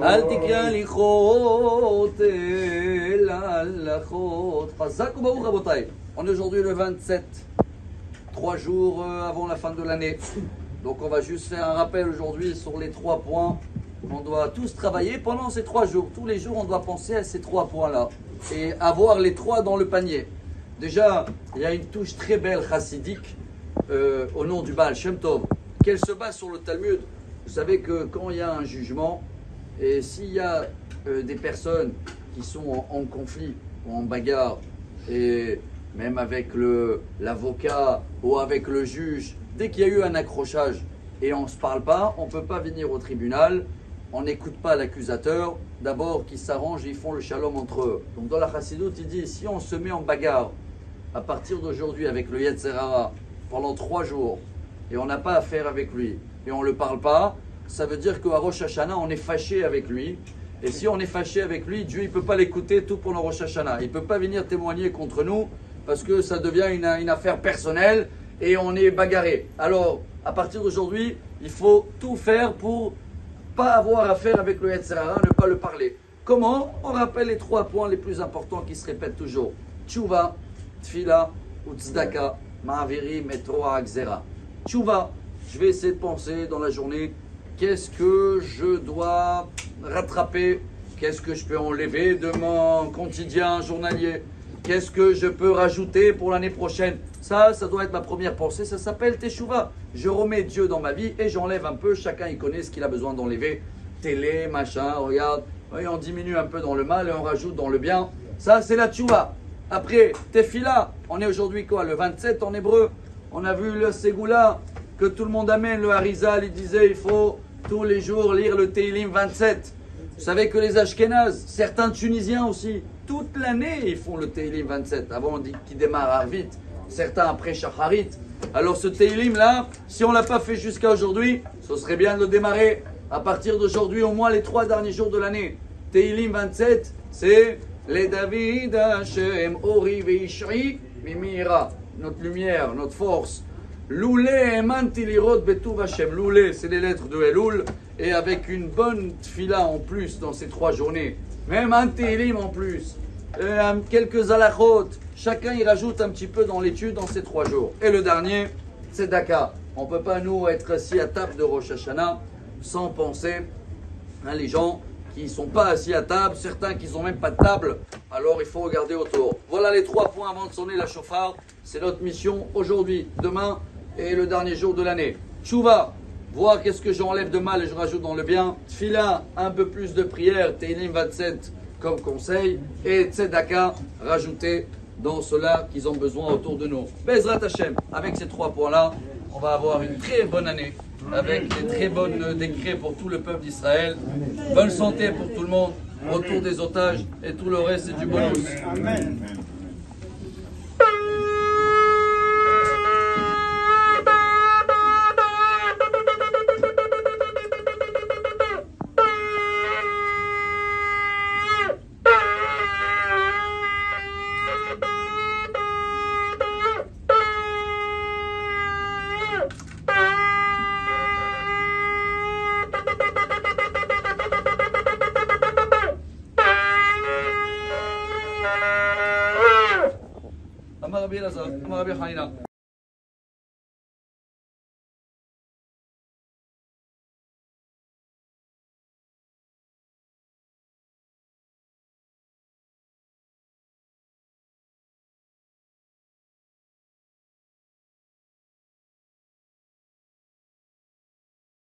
אל תקרא הליכות אלא הלכות. חזק וברוך רבותיי. On est aujourd'hui le 27, 3 jours avant la fin de l'année. Donc on va juste faire un rappel aujourd'hui sur les 3 points qu'on doit tous travailler pendant ces 3 jours. Tous les jours on doit penser à ces 3 points-là et avoir les 3 dans le panier. Déjà, il y a une touche très belle chassidique au nom du Baal Shem Tov, qu'elle se base sur le Talmud. Vous savez que quand il y a un jugement, et s'il y a des personnes qui sont en conflit ou en bagarre, et même avec l'avocat ou avec le juge, dès qu'il y a eu un accrochage et on ne se parle pas, on ne peut pas venir au tribunal, on n'écoute pas l'accusateur, d'abord qu'ils s'arrangent et ils font le shalom entre eux. Donc dans la Chassidoute, il dit, si on se met en bagarre à partir d'aujourd'hui avec le Yetzer Hara pendant 3 jours et on n'a pas affaire avec lui et on ne le parle pas, ça veut dire qu'à Rosh Hashanah, on est fâché avec lui. Et si on est fâché avec lui, Dieu ne peut pas l'écouter tout pendant Rosh Hashanah. Il ne peut pas venir témoigner contre nous parce que ça devient une affaire personnelle et on est bagarré. Alors, à partir d'aujourd'hui, il faut tout faire pour pas avoir affaire avec le Yetzer Hara, ne pas le parler. Comment? On rappelle les 3 points les plus importants qui se répètent toujours. Tshuva, Tfila ou Tzedaka, Ma'avirim et Troa Gzera. Tshuva, je vais essayer de penser dans la journée, qu'est-ce que je dois rattraper? Qu'est-ce que je peux enlever de mon quotidien journalier? Qu'est-ce que je peux rajouter pour l'année prochaine? Ça doit être ma première pensée. Ça s'appelle Teshuva. Je remets Dieu dans ma vie et j'enlève un peu. Chacun il connaît ce qu'il a besoin d'enlever. Télé, machin, regarde. Oui, on diminue un peu dans le mal et on rajoute dans le bien. Ça, c'est la Teshuva. Après, Tefila. On est aujourd'hui quoi? Le 27 en hébreu. On a vu le Ségoula que tout le monde amène. Le Harizal, il disait il faut tous les jours lire le Teilim 27. Vous savez que les Ashkénazes, certains Tunisiens aussi, toute l'année ils font le Teilim 27. Avant on dit qu'il démarre Arvit, certains après Shacharit. Alors ce Teilim là, si on ne l'a pas fait jusqu'à aujourd'hui, ce serait bien de le démarrer à partir d'aujourd'hui, au moins les 3 derniers jours de l'année. Teilim 27, c'est les David Hashem Ori Veishri Mimira, notre lumière, notre force. Loulé emanti lirot betuv Hashem. Loulé, c'est les lettres de Elul. Et avec une bonne tfila en plus dans ces 3 journées. Même un télim en plus. Quelques halachot. Chacun y rajoute un petit peu dans l'étude dans ces 3 jours. Et le dernier, c'est Daka. On ne peut pas nous être assis à table de Rosh Hashanah sans penser à les gens qui ne sont pas assis à table, certains qui n'ont même pas de table, alors il faut regarder autour. Voilà les 3 points avant de sonner la chauffard. C'est notre mission aujourd'hui, demain et le dernier jour de l'année. Tchouva, voir qu'est-ce que j'enlève de mal et je rajoute dans le bien. Tfila, un peu plus de prière, Teilim 27 comme conseil. Et Tzedaka, rajouter dans cela qu'ils ont besoin autour de nous. Bezrat Hashem, avec ces 3 points-là, on va avoir une très bonne année, avec des très bonnes décrets pour tout le peuple d'Israël. Bonne santé pour tout le monde, retour des otages et tout le reste, c'est du bonus. Amen. Amar Rabbi Elazar, Amar Rabbi Hanina.